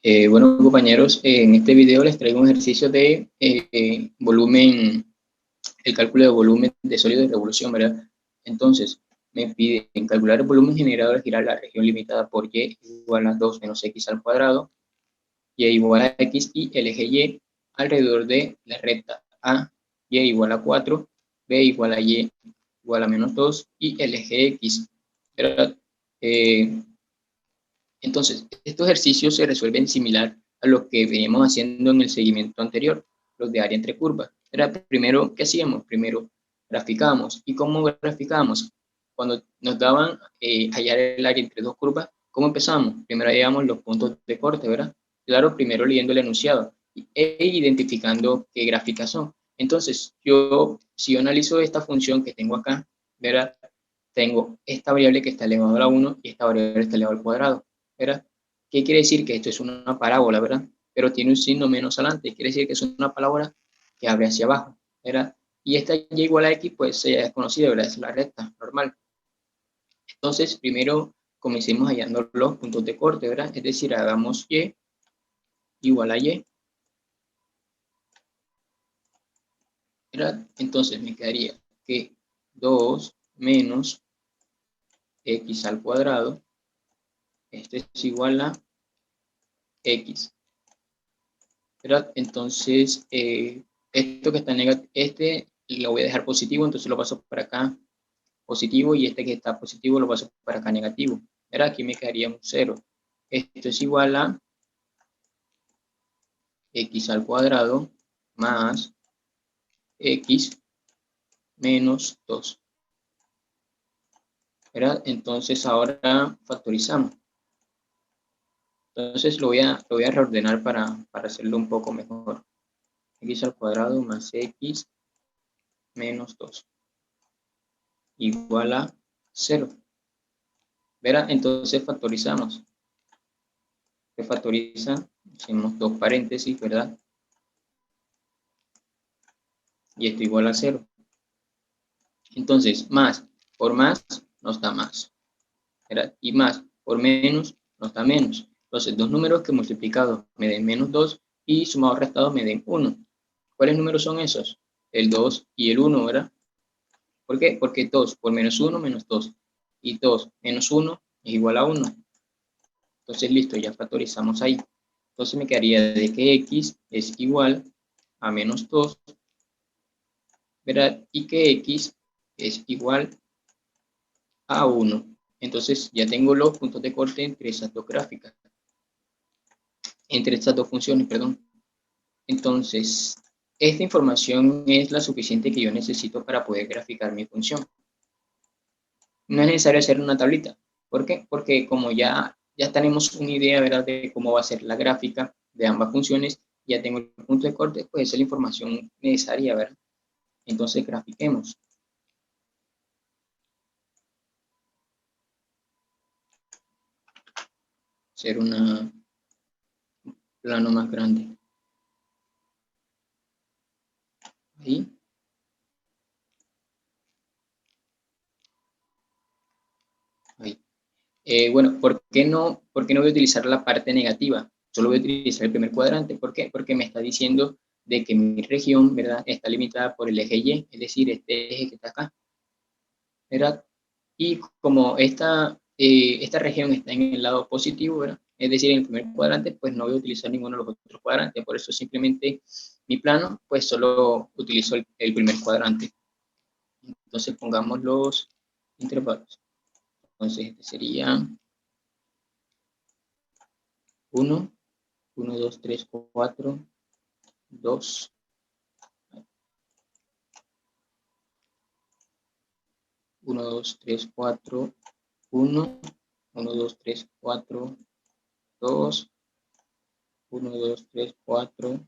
Bueno, compañeros, en este video les traigo un ejercicio de volumen, el cálculo de volumen de sólido de revolución, ¿verdad? Entonces, me piden calcular el volumen generado al girar la región limitada por y igual a 2 menos x al cuadrado, y igual a x y el eje y alrededor de la recta a, y igual a 4, b igual a y igual a menos 2 y el eje x, ¿verdad? Entonces, estos ejercicios se resuelven similar a lo que veníamos haciendo en el seguimiento anterior, los de área entre curvas. Era primero, ¿qué hacíamos? Primero graficábamos. ¿Y cómo graficábamos? Cuando nos daban hallar el área entre dos curvas, ¿cómo empezamos? Primero hallábamos los puntos de corte, ¿verdad? Claro, primero leyendo el enunciado e identificando qué gráficas son. Entonces, si yo analizo esta función que tengo acá, ¿verdad? Tengo esta variable que está elevado a la 1 y esta variable que está elevado al cuadrado, ¿verdad? ¿Qué quiere decir? Que esto es una parábola, ¿verdad? Pero tiene un signo menos adelante, quiere decir que es una parábola que abre hacia abajo, ¿verdad? Y esta y igual a x, pues ya es conocida, ¿verdad? Es la recta normal. Entonces, primero comencemos hallando los puntos de corte, ¿verdad? Es decir, hagamos y igual a y, ¿verdad? Entonces me quedaría que 2 menos x al cuadrado, esto es igual a x, ¿verdad? Entonces, esto que está negativo, este lo voy a dejar positivo, entonces lo paso para acá positivo, y este que está positivo lo paso para acá negativo, ¿verdad? Aquí me quedaría un 0. Esto es igual a x al cuadrado más x menos 2, ¿verdad? Entonces ahora factorizamos. Entonces lo voy a reordenar para hacerlo un poco mejor. X al cuadrado más x menos 2 igual a 0. ¿Verdad? Entonces factorizamos. Se factoriza, hacemos dos paréntesis, ¿verdad? Y esto igual a 0. Entonces, más por más nos da más, ¿verdad? Y más por menos nos da menos. Entonces, dos números que multiplicados me den menos 2 y sumados restados me den 1. ¿Cuáles números son esos? El 2 y el 1, ¿verdad? ¿Por qué? Porque 2 por menos 1, menos 2. Y 2 menos 1 es igual a 1. Entonces, listo, ya factorizamos ahí. Entonces me quedaría de que x es igual a menos 2, ¿verdad? Y que x es igual a 1. Entonces ya tengo los puntos de corte entre esas dos gráficas, entre estas dos funciones, perdón. Entonces, esta información es la suficiente que yo necesito para poder graficar mi función. No es necesario hacer una tablita. ¿Por qué? Porque como ya tenemos una idea, ¿verdad?, de cómo va a ser la gráfica de ambas funciones, ya tengo el punto de corte, pues esa es la información necesaria, ¿verdad? Entonces, grafiquemos. Hacer un plano más grande. Ahí. Ahí. Bueno, ¿por qué no voy a utilizar la parte negativa? Solo voy a utilizar el primer cuadrante. ¿Por qué? Porque me está diciendo de que mi región, ¿verdad?, está limitada por el eje Y, es decir, este eje que está acá, ¿verdad? Y como esta región está en el lado positivo, ¿verdad?, es decir, en el primer cuadrante, pues no voy a utilizar ninguno de los otros cuadrantes. Por eso simplemente mi plano, pues solo utilizo el primer cuadrante. Entonces pongamos los intervalos. Entonces este sería 1, 1, 2, 3, 4, 2. 1, 2, 3, 4, 1, 1, 2, 3, 4, 2, 1, 2, 3, 4,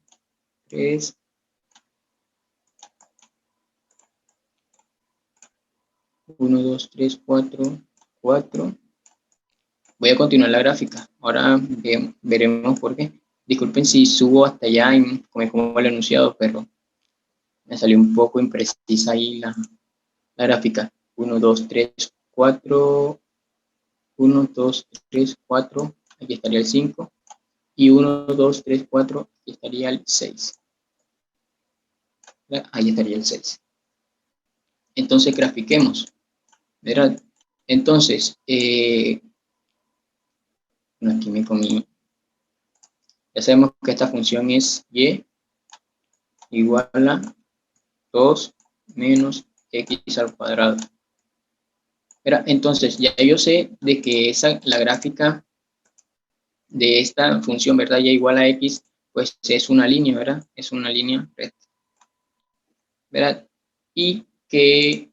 3, 1, 2, 3, 4, 4. Voy a continuar la gráfica. Ahora veremos por qué. Disculpen si subo hasta allá y como el enunciado, pero me salió un poco imprecisa ahí la gráfica. 1, 2, 3, 4, 1, 2, 3, 4. Aquí estaría el 5. y 1, 2, 3, 4, aquí estaría el 6. ¿Verdad? Ahí estaría el 6. Entonces grafiquemos, ¿verdad? Entonces, bueno, aquí me comí. Ya sabemos que esta función es y igual a 2 menos x al cuadrado. ¿Verdad? Entonces, ya yo sé de que la gráfica de esta función, ¿verdad? Y igual a x, pues es una línea, ¿verdad? Es una línea recta, ¿verdad? Y que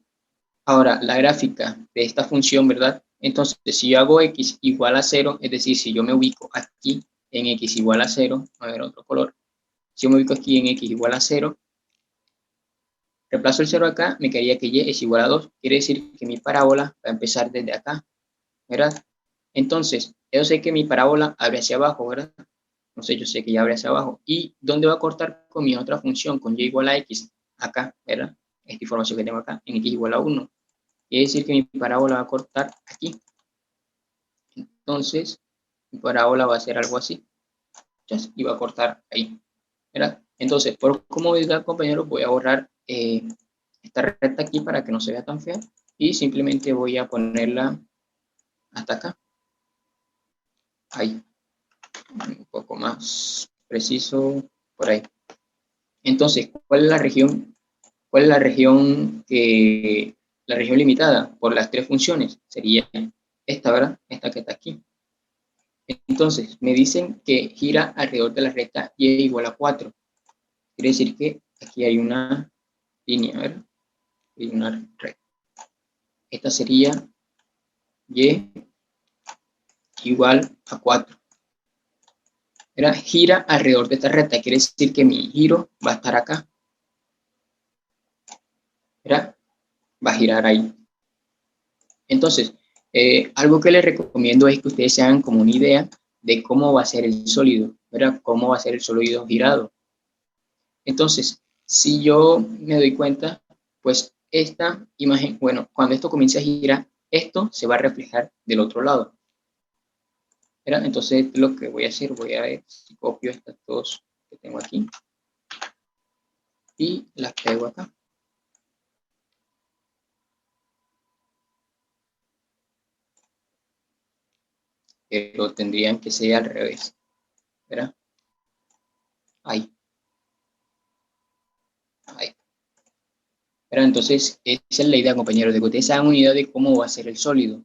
ahora la gráfica de esta función, ¿verdad? Entonces, si yo hago x igual a 0, es decir, si yo me ubico aquí en x igual a 0, a ver otro color, si yo me ubico aquí en x igual a 0, reemplazo el 0 acá, me quedaría que y es igual a 2, quiere decir que mi parábola va a empezar desde acá, ¿verdad? Entonces, yo sé que mi parábola abre hacia abajo, ¿verdad? Entonces yo sé que ya abre hacia abajo. ¿Y dónde va a cortar con mi otra función, con y igual a x? Acá, ¿verdad? Esta información que tengo acá, en x igual a 1. Quiere decir que mi parábola va a cortar aquí. Entonces, mi parábola va a ser algo así. Y va a cortar ahí, ¿verdad? Entonces, por comodidad, compañeros, voy a borrar esta recta aquí para que no se vea tan fea. Y simplemente voy a ponerla hasta acá. Ahí. Un poco más preciso por ahí. Entonces, ¿cuál es la región? ¿Cuál es la región limitada por las tres funciones? Sería esta, ¿verdad? Esta que está aquí. Entonces, me dicen que gira alrededor de la recta y igual a 4. Quiere decir que aquí hay una línea, ¿verdad? Hay una recta. Esta sería y igual a 4. ¿Verdad? Gira alrededor de esta recta. Quiere decir que mi giro va a estar acá. ¿Verdad? Va a girar ahí. Entonces, algo que les recomiendo es que ustedes se hagan como una idea de cómo va a ser el sólido, ¿verdad? Cómo va a ser el sólido girado. Entonces, si yo me doy cuenta, pues esta imagen, bueno, cuando esto comience a girar, esto se va a reflejar del otro lado, ¿verdad? Entonces, lo que voy a hacer, voy a ver si copio estas dos que tengo aquí y las pego acá. Pero tendrían que ser al revés, ¿verdad? Ahí. Ahí. Pero entonces, esa es la idea, compañeros, de que ustedes se hagan una idea de cómo va a ser el sólido,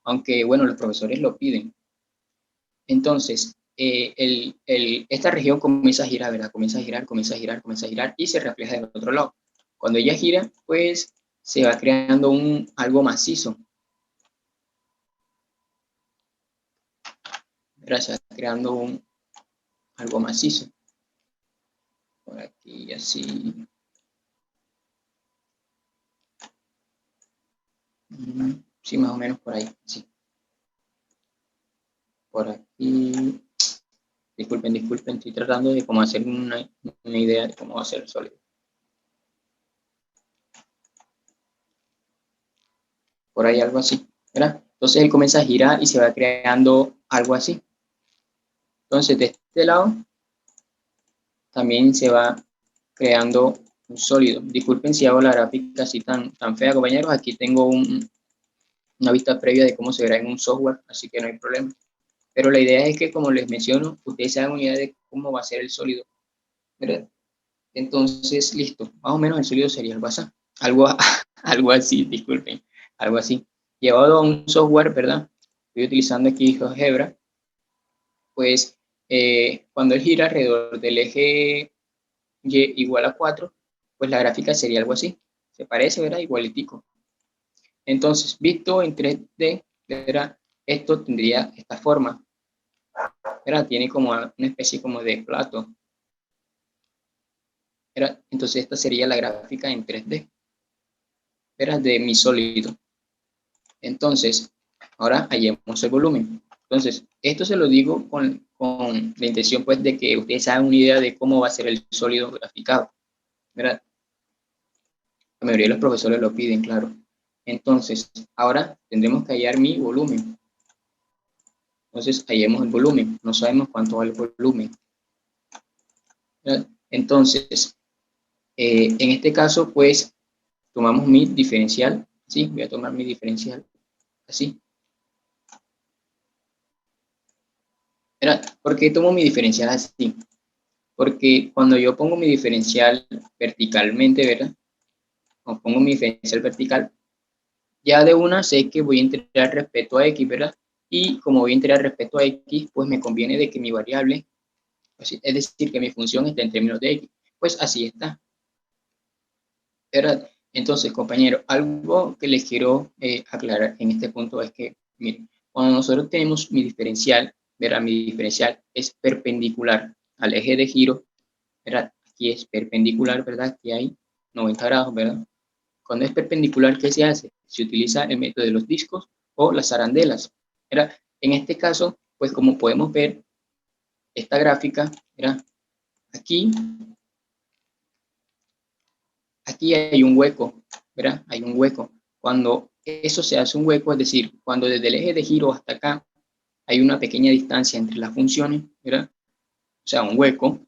aunque, bueno, los profesores lo piden. Entonces, esta región comienza a girar, ¿verdad? Comienza a girar, comienza a girar, comienza a girar y se refleja del otro lado. Cuando ella gira, pues se va creando algo macizo. ¿Verdad? Se va creando algo macizo. Por aquí, así. Sí, más o menos por ahí, sí. Por aquí. Disculpen, estoy tratando de cómo hacer una idea de cómo va a ser el sólido. Por ahí algo así, ¿verdad? Entonces él comienza a girar y se va creando algo así. Entonces de este lado también se va creando un sólido. Disculpen si hago la gráfica así tan fea, compañeros. Aquí tengo una vista previa de cómo se verá en un software, así que no hay problema. Pero la idea es que, como les menciono, ustedes se hagan una idea de cómo va a ser el sólido, ¿verdad? Entonces, listo. Más o menos el sólido sería algo así. Algo así, disculpen. Algo así. Llevado a un software, ¿verdad? Estoy utilizando aquí GeoGebra. Pues, cuando él gira alrededor del eje y igual a 4, pues la gráfica sería algo así. Se parece, ¿verdad? Igualitico. Entonces, visto en 3D, ¿verdad? Esto tendría esta forma, ¿verdad? Tiene como una especie como de plato, ¿verdad? Entonces, esta sería la gráfica en 3D, ¿verdad? De mi sólido. Entonces, ahora hallemos el volumen. Entonces, esto se lo digo con la intención, pues, de que ustedes hagan una idea de cómo va a ser el sólido graficado, ¿verdad? La mayoría de los profesores lo piden, claro. Entonces, ahora tendremos que hallar mi volumen. Entonces, hallemos el volumen. No sabemos cuánto vale el volumen, ¿verdad? Entonces, en este caso, pues, tomamos mi diferencial. ¿Sí? Voy a tomar mi diferencial así. ¿Verdad? ¿Por qué tomo mi diferencial así? Porque cuando yo pongo mi diferencial verticalmente, ¿verdad? O pongo mi diferencial vertical, ya de una sé que voy a integrar respecto a x, ¿verdad? Y como voy a integrar respecto a x, pues me conviene de que mi variable, pues, es decir, que mi función esté en términos de x. Pues así está, ¿verdad? Entonces, compañero, algo que les quiero aclarar en este punto es que, miren, cuando nosotros tenemos mi diferencial, ¿verdad? Mi diferencial es perpendicular al eje de giro, ¿verdad? Aquí es perpendicular, ¿verdad? Aquí hay 90 grados, ¿verdad? Cuando es perpendicular, ¿qué se hace? Se utiliza el método de los discos o las arandelas, ¿verdad? En este caso, pues como podemos ver, esta gráfica, ¿verdad? Aquí hay un hueco, ¿verdad? Hay un hueco. Cuando eso se hace un hueco, es decir, cuando desde el eje de giro hasta acá hay una pequeña distancia entre las funciones, ¿verdad? O sea, un hueco,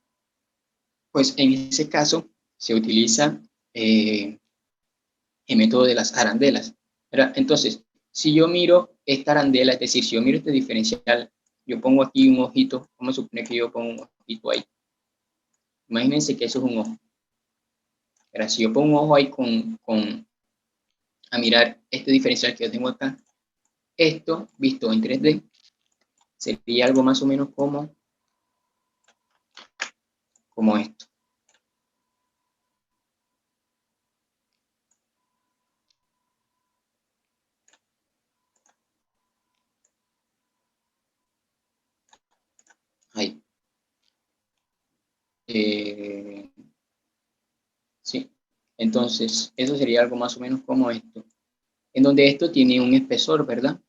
pues en ese caso se utiliza el método de las arandelas, ¿verdad? Entonces, si yo miro esta arandela, es decir, si yo miro este diferencial, yo pongo aquí un ojito, vamos a suponer que yo pongo un ojito ahí. Imagínense que eso es un ojo. Pero si yo pongo un ojo ahí a mirar este diferencial que yo tengo acá, esto visto en 3D sería algo más o menos como esto. Ahí. Sí. Entonces, eso sería algo más o menos como esto. En donde esto tiene un espesor, ¿verdad?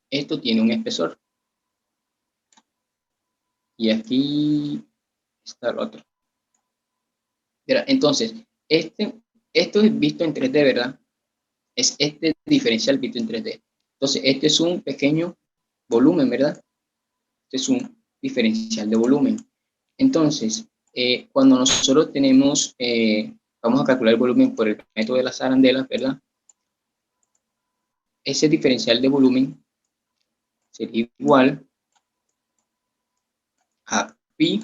Esto tiene un espesor. Y aquí está el otro. Entonces, esto es visto en 3D, ¿verdad? Es este diferencial visto en 3D. Entonces, este es un pequeño volumen, ¿verdad? Este es un diferencial de volumen. Entonces, cuando nosotros tenemos, vamos a calcular el volumen por el método de las arandelas, ¿verdad? Ese diferencial de volumen sería igual a pi,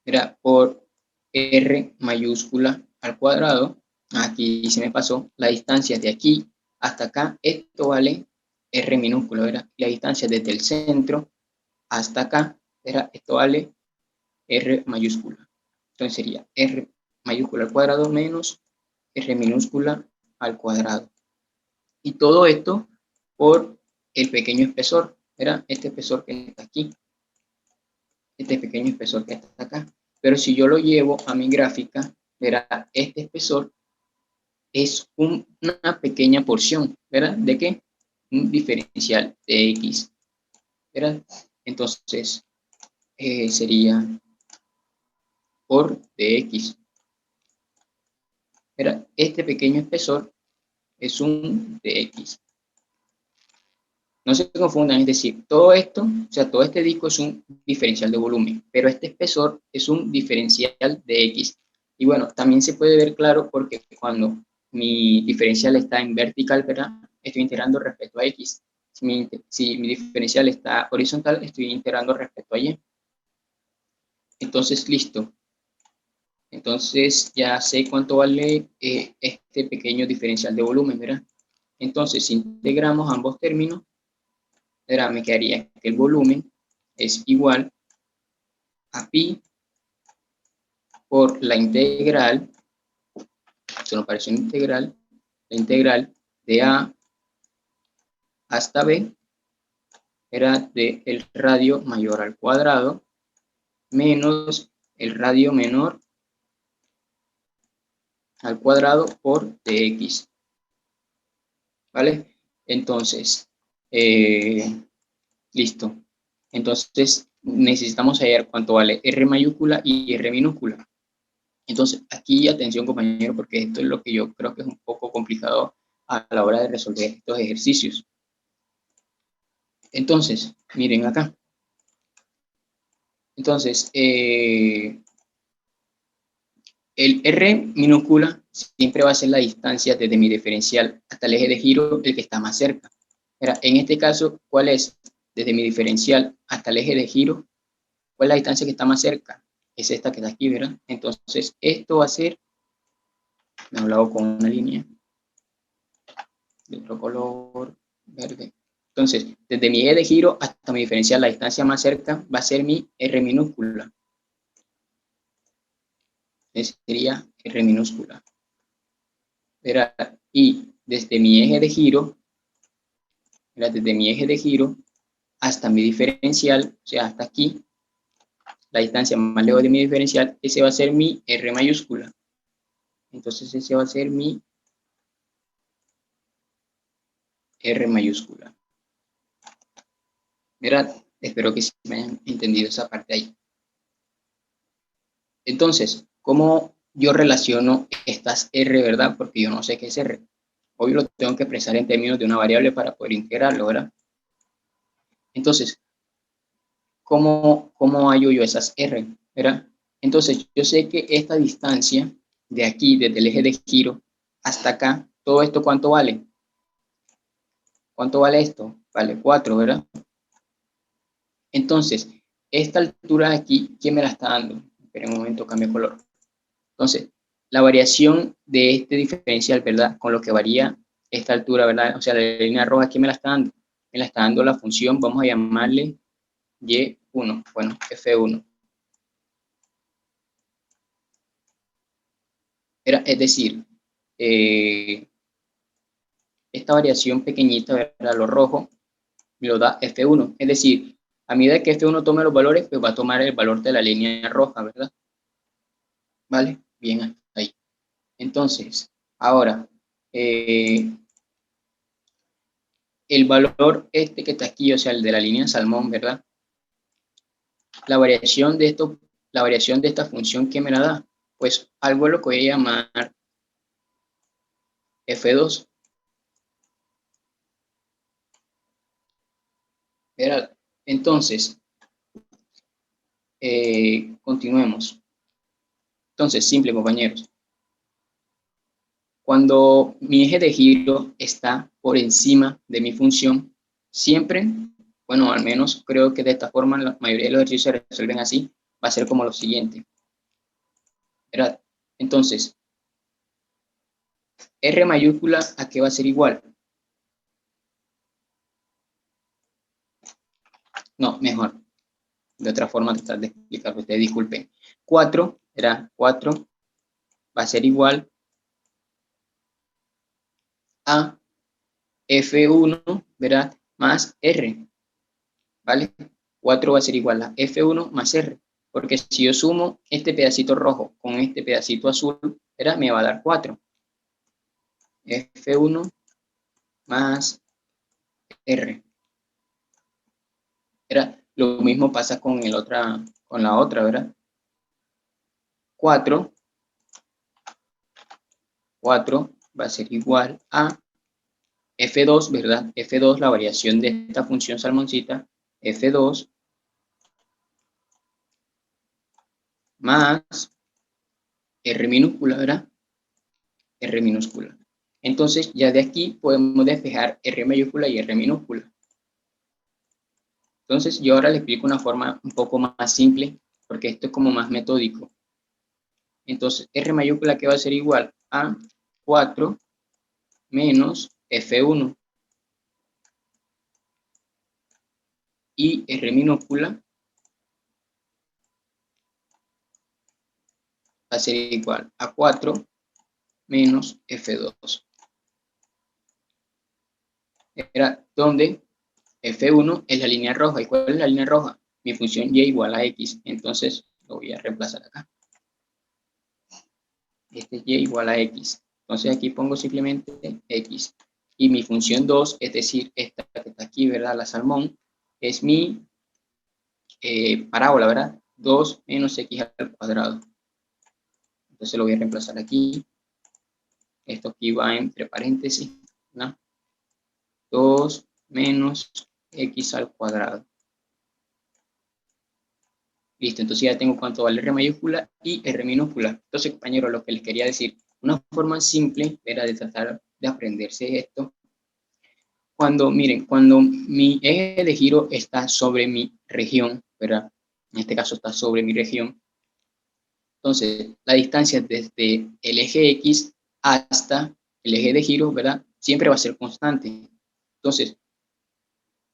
¿verdad? Por R mayúscula al cuadrado. Aquí se me pasó la distancia de aquí hasta acá. Esto vale R minúscula, ¿verdad? La distancia desde el centro hasta acá, ¿verdad? Esto vale R mayúscula. Entonces sería R mayúscula al cuadrado menos R minúscula al cuadrado. Y todo esto por el pequeño espesor, ¿verdad? Este espesor que está aquí. Este pequeño espesor que está acá. Pero si yo lo llevo a mi gráfica, verá, este espesor es una pequeña porción, ¿verdad? ¿De qué? Un diferencial de X, ¿verdad? Entonces, sería por dx. ¿Verdad? Este pequeño espesor es un dx. No se confundan, es decir, todo esto, o sea, todo este disco es un diferencial de volumen, pero este espesor es un diferencial de X. Y bueno, también se puede ver claro porque cuando mi diferencial está en vertical, ¿verdad? Estoy integrando respecto a X. Si mi diferencial está horizontal, estoy integrando respecto a Y. Entonces, listo. Entonces, ya sé cuánto vale este pequeño diferencial de volumen, ¿verdad? Entonces, si integramos ambos términos, me quedaría que el volumen es igual a pi por la integral, se nos parece una integral, la integral de a hasta b era del radio mayor al cuadrado menos el radio menor al cuadrado por dx, ¿vale? Entonces, listo. Entonces, necesitamos hallar cuánto vale r mayúscula y r minúscula. Entonces, aquí atención compañero, porque esto es lo que yo creo que es un poco complicado a la hora de resolver estos ejercicios. Entonces, miren acá. Entonces, el R minúscula siempre va a ser la distancia desde mi diferencial hasta el eje de giro, el que está más cerca. En este caso, ¿cuál es? Desde mi diferencial hasta el eje de giro, ¿cuál es la distancia que está más cerca? Es esta que está aquí, ¿verdad? Entonces, esto va a ser, me he hablado con una línea de otro color verde. Entonces, desde mi eje de giro hasta mi diferencial, la distancia más cerca va a ser mi R minúscula. Ese sería R minúscula. ¿Verdad? Y desde mi eje de giro, ¿verdad? Desde mi eje de giro hasta mi diferencial, o sea, hasta aquí, la distancia más lejos de mi diferencial, ese va a ser mi R mayúscula. Entonces ese va a ser mi R mayúscula. ¿Verdad? Espero que sí me hayan entendido esa parte ahí. Entonces, ¿cómo yo relaciono estas R, verdad? Porque yo no sé qué es R. Hoy lo tengo que expresar en términos de una variable para poder integrarlo, ¿verdad? Entonces, ¿cómo hallo yo esas R? ¿Verdad? Entonces, yo sé que esta distancia de aquí, desde el eje de giro hasta acá, todo esto, ¿cuánto vale? ¿Cuánto vale esto? Vale 4, ¿verdad? Entonces, esta altura de aquí, ¿quién me la está dando? Espera un momento, cambio color. Entonces, la variación de este diferencial, ¿verdad? Con lo que varía esta altura, ¿verdad? O sea, la línea roja, ¿quién me la está dando? Me la está dando la función, vamos a llamarle Y1, bueno, F1. Es decir, esta variación pequeñita, ¿verdad? Lo rojo, me lo da F1. Es decir, a medida que F1 tome los valores, pues va a tomar el valor de la línea roja, ¿verdad? ¿Vale? Bien, hasta ahí. Entonces, ahora, el valor este que está aquí, o sea, el de la línea salmón, ¿verdad? La variación de esto, la variación de esta función, ¿qué me la da? Pues algo es lo que voy a llamar F2. ¿Verdad? Entonces, continuemos. Entonces, simple, compañeros. Cuando mi eje de giro está por encima de mi función, siempre, bueno, al menos creo que de esta forma la mayoría de los ejercicios se resuelven así, va a ser como lo siguiente. ¿Verdad? Entonces, R mayúscula, ¿a qué va a ser igual? No, mejor. De otra forma tratar de explicar, ustedes disculpen. 4, era 4, va a ser igual a F1, ¿verdad? Más R, ¿vale? 4 va a ser igual a F1 más R, porque si yo sumo este pedacito rojo con este pedacito azul, ¿verdad? Me va a dar 4. F1 más R. ¿Verdad? Lo mismo pasa con, con la otra, ¿verdad? 4 va a ser igual a F2, ¿verdad? F2, la variación de esta función salmoncita, F2 más R minúscula, ¿verdad? R minúscula. Entonces, ya de aquí podemos despejar R mayúscula y R minúscula. Entonces, yo ahora les explico una forma un poco más simple, porque esto es como más metódico. Entonces, R mayúscula que va a ser igual a 4 menos F1. Y R minúscula va a ser igual a 4 menos F2. Era donde F1 es la línea roja. ¿Y cuál es la línea roja? Mi función y igual a x. Entonces, lo voy a reemplazar acá. Este es y igual a x. Entonces, aquí pongo simplemente x. Y mi función 2, es decir, esta que está aquí, ¿verdad? La salmón, es mi parábola, ¿verdad? 2 menos x al cuadrado. Entonces, lo voy a reemplazar aquí. Esto aquí va entre paréntesis, ¿no? 2 menos x al cuadrado. Listo, entonces ya tengo cuánto vale R mayúscula y R minúscula. Entonces, compañeros, lo que les quería decir, una forma simple era de tratar de aprenderse esto. Cuando, miren, cuando mi eje de giro está sobre mi región, ¿verdad? En este caso está sobre mi región. Entonces, la distancia desde el eje X hasta el eje de giro, ¿verdad? Siempre va a ser constante. Entonces,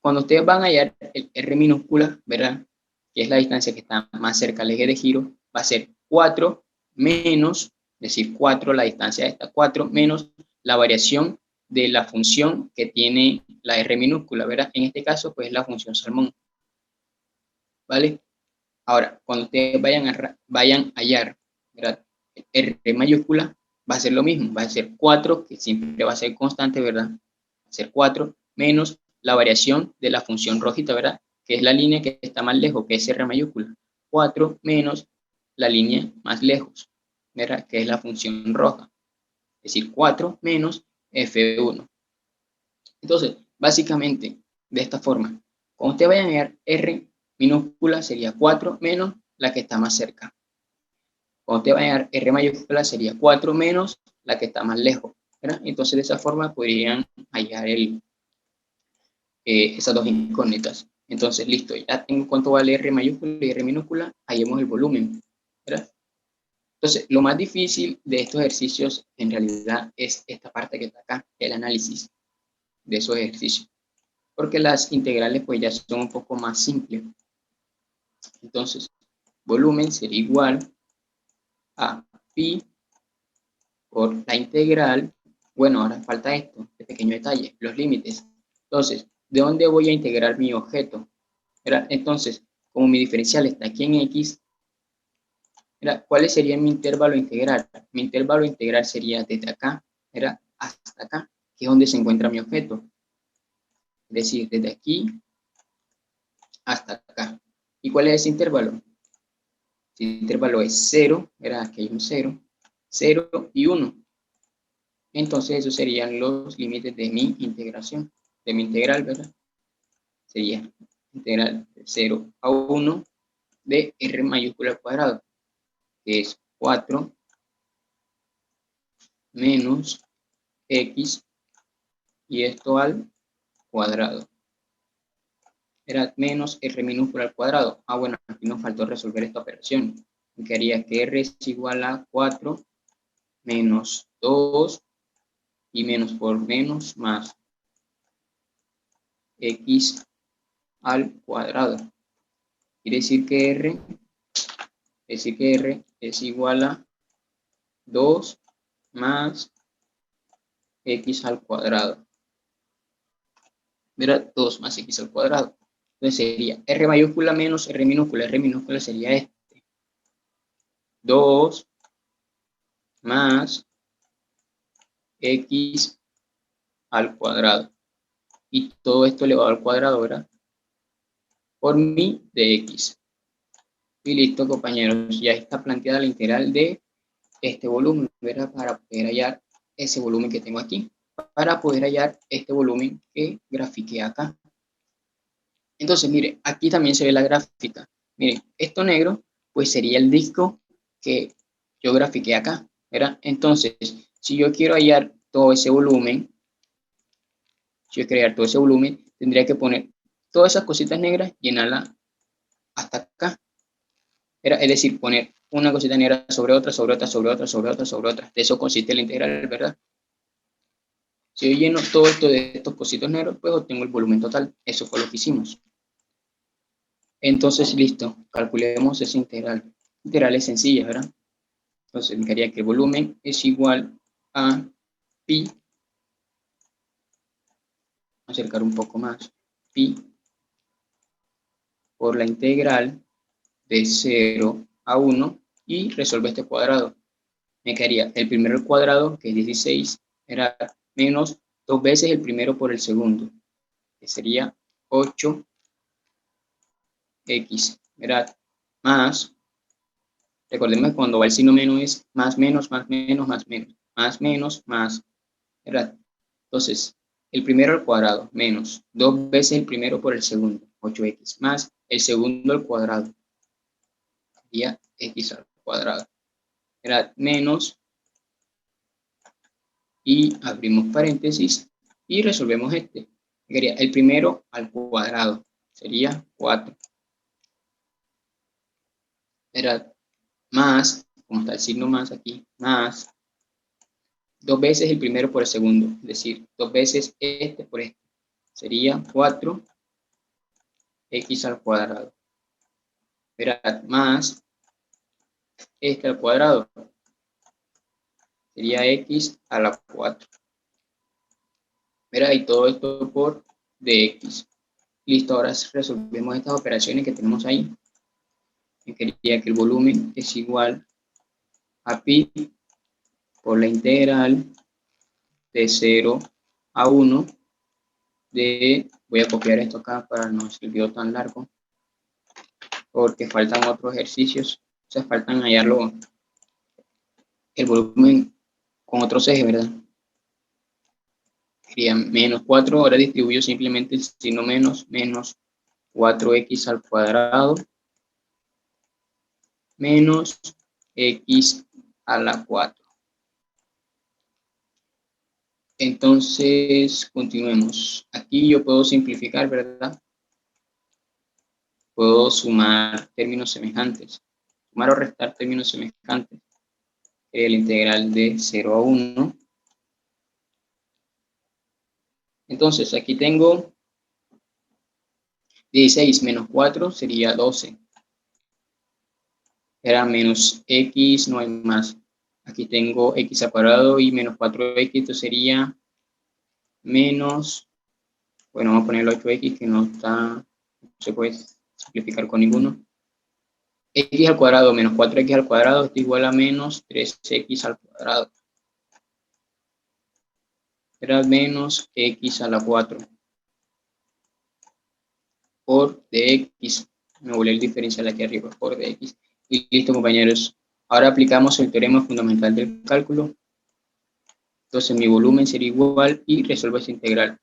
cuando ustedes van a hallar el R minúscula, ¿verdad? Que es la distancia que está más cerca al eje de giro, va a ser 4 menos, es decir, 4, la distancia esta, 4 menos la variación de la función que tiene la R minúscula, ¿verdad? En este caso, pues la función salmón, ¿vale? Ahora, cuando ustedes vayan a hallar, ¿verdad? R mayúscula, va a ser lo mismo, va a ser 4, que siempre va a ser constante, ¿verdad? Va a ser 4 menos la variación de la función rojita, ¿verdad? Que es la línea que está más lejos, que es R mayúscula. 4 menos la línea más lejos, ¿verdad? Que es la función roja. Es decir, 4 menos F1. Entonces, básicamente, de esta forma, cuando ustedes vayan a hallar R minúscula, sería 4 menos la que está más cerca. Cuando ustedes vayan a hallar R mayúscula, sería 4 menos la que está más lejos, ¿verdad? Entonces, de esa forma podrían hallar esas dos incógnitas. Entonces, listo, ya tengo cuánto vale R mayúscula y R minúscula, hallemos el volumen, ¿verdad? Entonces, lo más difícil de estos ejercicios en realidad es esta parte que está acá, el análisis de esos ejercicios, porque las integrales pues ya son un poco más simples. Entonces, volumen sería igual a pi por la integral. Bueno, ahora falta esto, este pequeño detalle, los límites. Entonces, ¿de dónde voy a integrar mi objeto? ¿Verdad? Entonces, como mi diferencial está aquí en x, ¿verdad? ¿Cuál sería mi intervalo integral? Mi intervalo integral sería desde acá, ¿verdad? Hasta acá, que es donde se encuentra mi objeto. Es decir, desde aquí hasta acá. ¿Y cuál es ese intervalo? El intervalo es 0, ¿verdad? Aquí hay un 0, 0 y 1. Entonces, esos serían los límites de mi integración, de mi integral, ¿verdad? Sería integral de 0 a 1 de R mayúscula al cuadrado, que es 4 menos X y esto al cuadrado. Era menos R minúscula al cuadrado. Ah, bueno, aquí nos faltó resolver esta operación. Que haría que R es igual a 4 menos 2 y menos por menos más X al cuadrado. Quiere decir que R es igual a 2 más X al cuadrado. ¿Verdad? 2 más X al cuadrado. Entonces sería R mayúscula menos R minúscula. R minúscula sería este. 2 más X al cuadrado. Y todo esto elevado al cuadrado, ¿verdad? Por mi de X. Y listo, compañeros. Ya está planteada la integral de este volumen, ¿verdad? Para poder hallar ese volumen que tengo aquí. Para poder hallar este volumen que grafiqué acá. Entonces, mire, aquí también se ve la gráfica. Miren, esto negro, pues sería el disco que yo grafiqué acá, ¿verdad? Entonces, si yo quiero hallar todo ese volumen, tendría que poner todas esas cositas negras, llenarla hasta acá. Es decir, poner una cosita negra sobre otra, sobre otra, sobre otra, sobre otra, sobre otra. De eso consiste la integral, ¿verdad? Si yo lleno todo esto de estos cositos negros, pues obtengo el volumen total. Eso fue lo que hicimos. Entonces, listo, calculemos esa integral. Integral es sencilla, ¿verdad? Entonces, indicaría que el volumen es igual a pi, acercar un poco más, pi por la integral de 0 a 1 y resuelve este cuadrado. Me quedaría el primero al cuadrado, que es 16, era menos 2 veces el primero por el segundo, que sería 8x, ¿verdad? Más, recordemos que cuando va el signo menos es más menos, más menos, más menos, más menos, más, ¿verdad? Entonces, el primero al cuadrado, menos 2 veces el primero por el segundo, 8x, más el segundo al cuadrado, sería x al cuadrado. Era menos, y abrimos paréntesis, y resolvemos este. Sería el primero al cuadrado, sería 4. Era más, como está el signo más aquí, más 2 veces el primero por el segundo, es decir, 2 veces este por este, sería 4x al cuadrado. Verá, más este al cuadrado, sería x a la 4. Verá, y todo esto por dx. Listo, ahora resolvemos estas operaciones que tenemos ahí. Me quería que el volumen es igual a pi por la integral de 0 a 1 de, voy a copiar esto acá para no ser el video tan largo, porque faltan otros ejercicios, o sea, faltan hallarlo, el volumen con otros ejes, ¿verdad? Sería menos 4, ahora distribuyo simplemente el signo menos 4x al cuadrado menos x a la 4. Entonces, continuemos. Aquí yo puedo simplificar, ¿verdad? Puedo sumar términos semejantes. Sumar o restar términos semejantes. El integral de 0 a 1. Entonces, aquí tengo 16 menos 4 sería 12. Era menos x, no hay más. Aquí tengo x al cuadrado y menos 4x, esto sería menos, bueno, vamos a poner el 8x que no se puede simplificar con ninguno. X al cuadrado menos 4x al cuadrado es igual a menos 3x al cuadrado. Era menos x a la 4 por dx. Me volé el diferencial aquí arriba por dx. Y listo, compañeros. Ahora aplicamos el teorema fundamental del cálculo. Entonces mi volumen sería igual y resuelvo esa integral.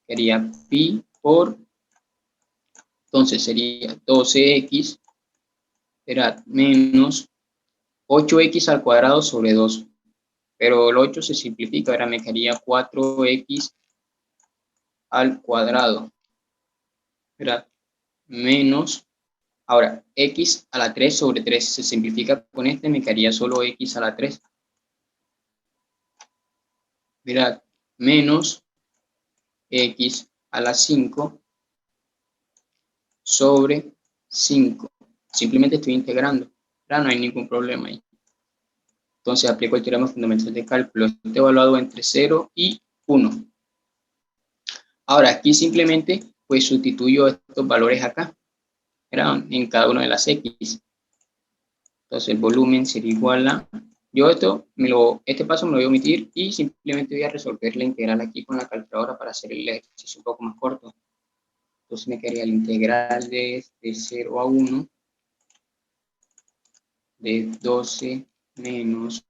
Sería pi por, entonces sería 12x, era menos 8x al cuadrado sobre 2. Pero el 8 se simplifica, ahora me quedaría 4x al cuadrado. Era menos, ahora x a la 3 sobre 3 se simplifica con este, me quedaría solo x a la 3. Mirad, menos x a la 5 sobre 5. Simplemente estoy integrando, ya no hay ningún problema ahí. Entonces aplico el teorema fundamental de cálculo. Está evaluado entre 0 y 1. Ahora aquí simplemente pues sustituyo estos valores acá, ¿verdad? En cada una de las x. Entonces el volumen sería igual a, yo este paso me lo voy a omitir y simplemente voy a resolver la integral aquí con la calculadora para hacer el ejercicio un poco más corto. Entonces me quedaría la integral de 0 a 1 de 12 menos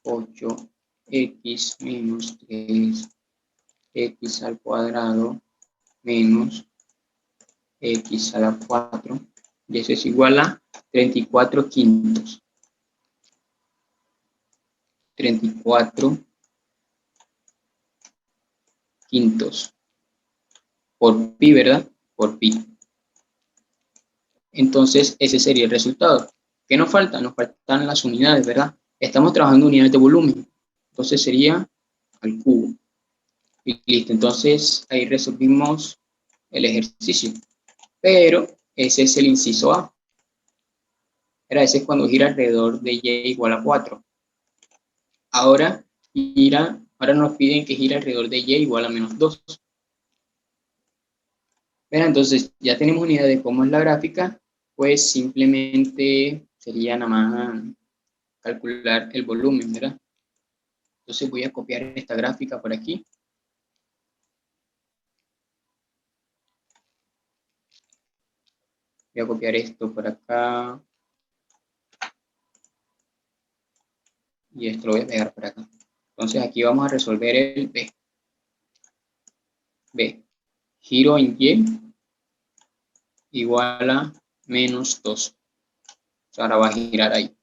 8x menos 3x al cuadrado menos x a la 4, y eso es igual a 34 quintos. 34 quintos por pi, ¿verdad? Por pi. Entonces, ese sería el resultado. ¿Qué nos falta? Nos faltan las unidades, ¿verdad? Estamos trabajando en unidades de volumen. Entonces, sería al cubo. Y listo. Entonces, ahí resolvimos el ejercicio. Pero, ese es el inciso A. Ese es cuando gira alrededor de y igual a 4. Ahora nos piden que gire alrededor de y igual a menos 2. Entonces, ya tenemos una idea de cómo es la gráfica, pues simplemente sería nada más calcular el volumen, ¿verdad? Entonces voy a copiar esta gráfica por aquí. Voy a copiar esto por acá. Y esto lo voy a pegar por acá. Entonces aquí vamos a resolver el B. B, giro en Y igual a menos 2. Ahora va a girar ahí.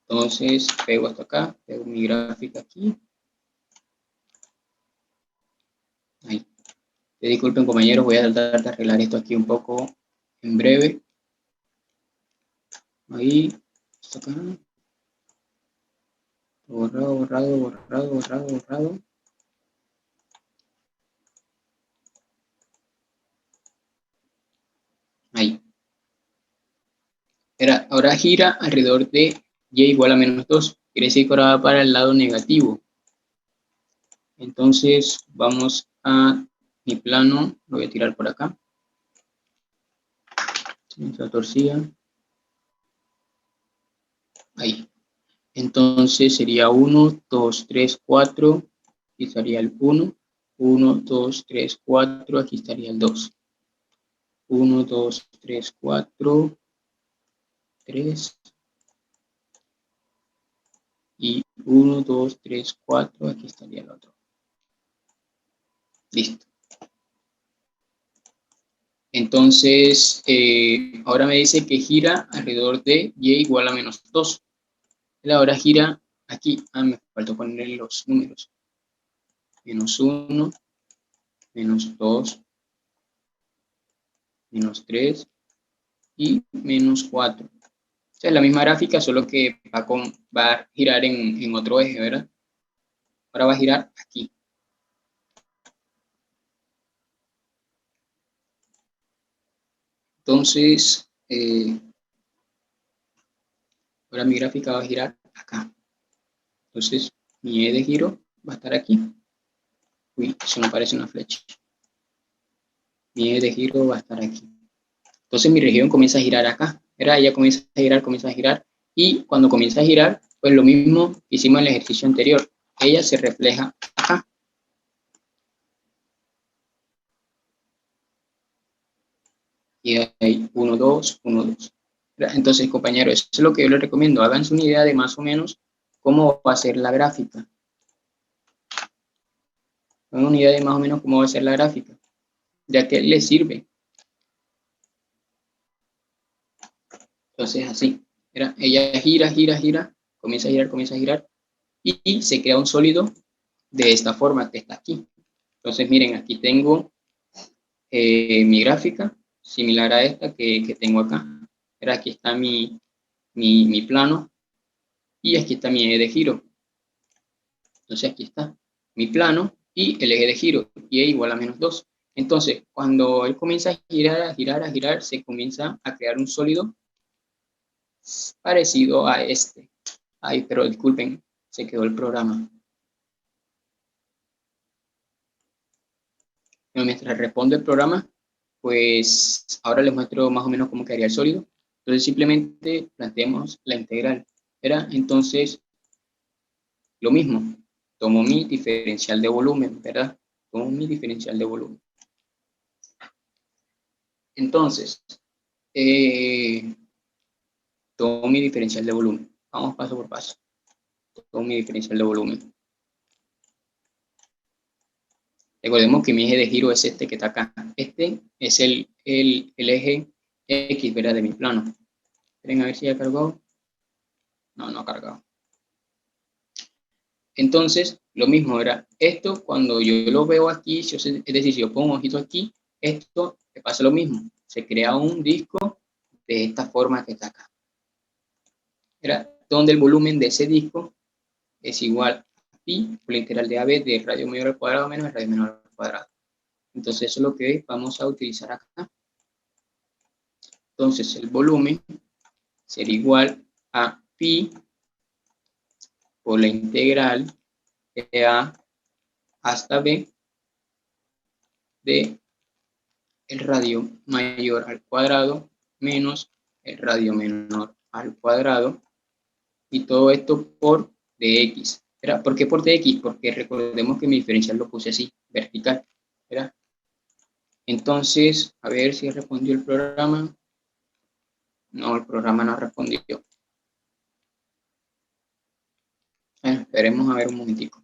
Entonces, pego hasta acá, pego mi gráfica aquí. Ahí. Disculpen, compañeros, voy a tratar de arreglar esto aquí un poco en breve. Ahí, hasta acá. Borrado, borrado, borrado, borrado, borrado. Ahí. Ahora gira alrededor de Y igual a menos 2. Quiere decir que ahora va para el lado negativo. Entonces, vamos a mi plano. Lo voy a tirar por acá. Esta torcida. Ahí. Entonces sería 1, 2, 3, 4. Aquí estaría el 1. 1, 2, 3, 4. Aquí estaría el 2. 1, 2, 3, 4. 3. Y 1, 2, 3, 4. Aquí estaría el otro. Listo. Entonces, ahora me dice que gira alrededor de Y igual a menos 2. Ahora gira aquí. Me faltó ponerle los números. Menos 1, menos 2, menos 3 y menos 4. O sea, es la misma gráfica, solo que va a girar en otro eje, ¿verdad? Ahora va a girar aquí. Entonces, ahora mi gráfica va a girar acá. Entonces, mi E de giro va a estar aquí. Uy, eso no parece una flecha. Mi E de giro va a estar aquí. Entonces, mi región comienza a girar acá. ¿Verdad? Ella comienza a girar, comienza a girar. Y cuando comienza a girar, pues lo mismo que hicimos en el ejercicio anterior. Ella se refleja acá. Y hay 1, 2, 1, 2. Entonces, compañeros, eso es lo que yo les recomiendo. Háganse una idea de más o menos cómo va a ser la gráfica. Hagan una idea de más o menos cómo va a ser la gráfica. Ya que les sirve. Entonces, así. Ella gira, gira, gira. Comienza a girar. Y se crea un sólido de esta forma que está aquí. Entonces, miren, aquí tengo mi gráfica, similar a esta que tengo acá. Aquí está mi plano y aquí está mi eje de giro. Entonces aquí está mi plano y el eje de giro, y E igual a menos 2. Entonces, cuando él comienza a girar, a girar, a girar, se comienza a crear un sólido parecido a este. Ay, pero disculpen, se quedó el programa. Pero mientras responde el programa, pues ahora les muestro más o menos cómo quedaría el sólido. Entonces simplemente planteamos la integral. Entonces, lo mismo, tomo mi diferencial de volumen, ¿verdad? Tomo mi diferencial de volumen. Entonces, tomo mi diferencial de volumen. Vamos paso por paso. Tomo mi diferencial de volumen. Recordemos que mi eje de giro es este que está acá. Este es el eje X, ¿verdad? De mi plano. Miren a ver si ya cargó. No, no ha cargado. Entonces, lo mismo era esto cuando yo lo veo aquí, es decir, si yo pongo un ojito aquí, esto me pasa lo mismo. Se crea un disco de esta forma que está acá. Donde el volumen de ese disco es igual a pi por la integral de AB de radio mayor al cuadrado menos el radio menor al cuadrado. Entonces, eso es lo que vamos a utilizar acá. Entonces, el volumen será igual a pi por la integral de A hasta B de el radio mayor al cuadrado menos el radio menor al cuadrado, y todo esto por dx. ¿Por qué por dx? Porque recordemos que mi diferencial lo puse así, vertical. ¿Verdad? Entonces, a ver si respondió el programa. No, el programa no respondió. Bueno, esperemos a ver un momentico.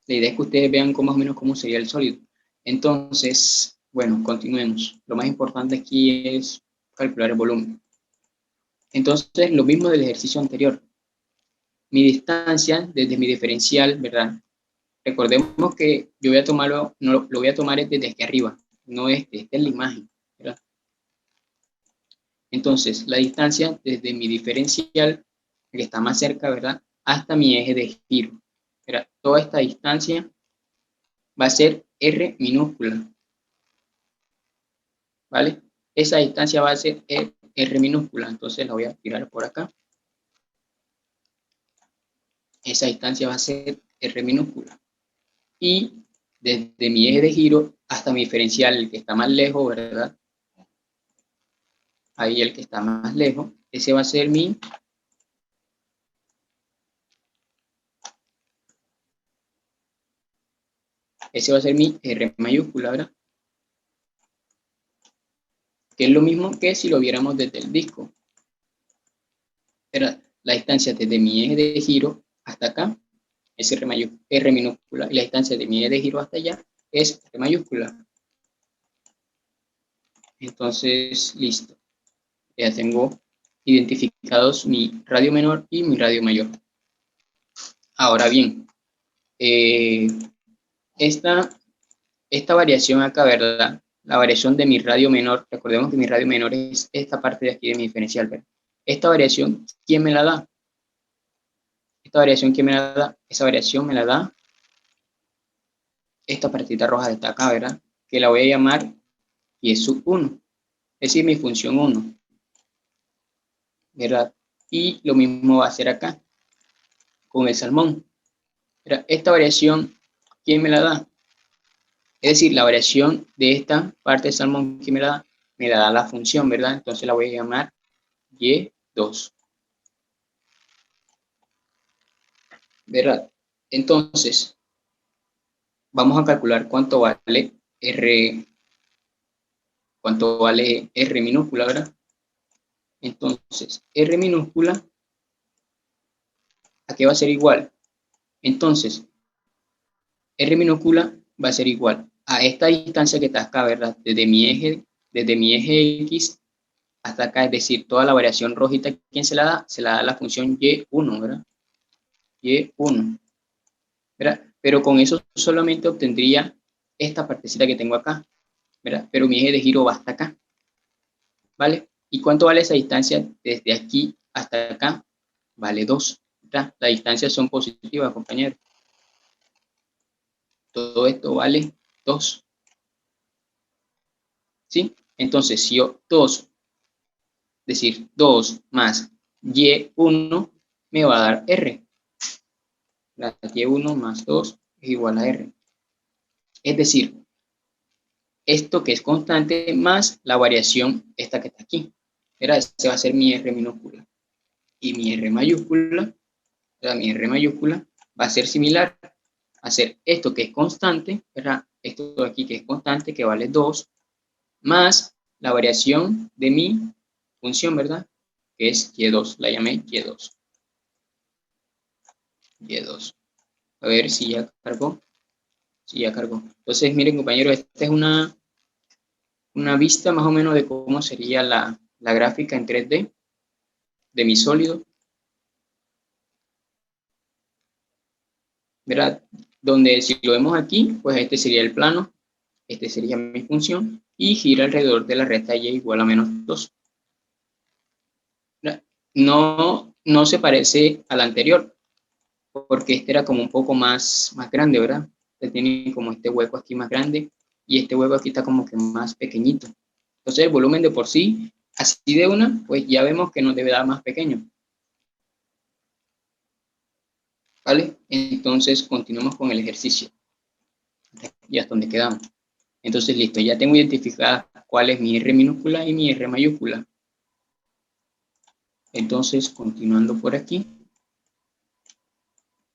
La idea es que ustedes vean más o menos cómo sería el sólido. Entonces, bueno, continuemos. Lo más importante aquí es calcular el volumen. Entonces, lo mismo del ejercicio anterior. Mi distancia desde mi diferencial, ¿verdad? Recordemos que yo voy a tomarlo, no, lo voy a tomar desde aquí arriba, no esta es la imagen, ¿verdad? Entonces, la distancia desde mi diferencial, que está más cerca, ¿verdad? Hasta mi eje de giro. ¿Verdad? Toda esta distancia va a ser R minúscula, ¿vale? Esa distancia va a ser R minúscula, entonces la voy a tirar por acá. Esa distancia va a ser R minúscula. Y desde mi eje de giro hasta mi diferencial, el que está más lejos, ¿verdad? Ahí el que está más lejos, ese va a ser mi R mayúscula, ¿verdad? Que es lo mismo que si lo viéramos desde el disco. Era la distancia desde mi eje de giro hasta acá es R minúscula, y la distancia de mi eje de giro hasta allá es R mayúscula. Entonces, listo. Ya tengo identificados mi radio menor y mi radio mayor. Ahora bien, esta variación acá, ¿verdad? La variación de mi radio menor, recordemos que mi radio menor es esta parte de aquí de mi diferencial, ¿verdad? Esta variación, ¿quién me la da? Esta variación, ¿quién me la da? Esa variación me la da esta partita roja de esta acá, ¿verdad? Que la voy a llamar y es sub 1, es decir, mi función 1, ¿verdad? Y lo mismo va a ser acá, con el salmón. ¿Verdad? Esta variación, ¿quién me la da? Es decir, la variación de esta parte de salmón, ¿quién me la da? Me la da la función, ¿verdad? Entonces la voy a llamar Y2. ¿Verdad? Entonces, vamos a calcular cuánto vale R minúscula, ¿verdad? Entonces, R minúscula, ¿a qué va a ser igual? Entonces, R minúscula va a ser igual a esta distancia que está acá, ¿verdad? Desde mi eje X hasta acá, es decir, toda la variación rojita, ¿quién se la da? Se la da la función Y1, ¿verdad? Y1, ¿verdad? Pero con eso solamente obtendría esta partecita que tengo acá, ¿verdad? Pero mi eje de giro va hasta acá, ¿vale? ¿Y cuánto vale esa distancia desde aquí hasta acá? Vale 2, ¿verdad? Las distancias son positivas, compañeros. Todo esto vale 2, ¿sí? Entonces, si yo 2, es decir, 2 más Y1 me va a dar R. La Y1 más 2 es igual a R. Es decir, esto que es constante más la variación esta que está aquí. Ese va a ser mi R minúscula. Y mi R mayúscula, mi R mayúscula va a ser similar a ser esto que es constante, ¿verdad? Esto de aquí que es constante, que vale 2, más la variación de mi función, ¿verdad? Que es Y2, la llamé Y2. Y2. A ver si ya cargó. Sí, ya cargó. Entonces, miren, compañeros, esta es una vista más o menos de cómo sería la gráfica en 3D de mi sólido, ¿verdad? Donde si lo vemos aquí, pues este sería el plano, este sería mi función, y gira alrededor de la recta y igual a menos 2. No se parece al anterior, porque este era como un poco más grande, ¿verdad? Este tiene como este hueco aquí más grande, y este hueco aquí está como que más pequeñito. Entonces el volumen de por sí, así de una, pues ya vemos que nos debe dar más pequeño. ¿Vale? Entonces continuamos con el ejercicio. Y hasta donde quedamos. Entonces, listo, ya tengo identificada cuál es mi R minúscula y mi R mayúscula. Entonces, continuando por aquí,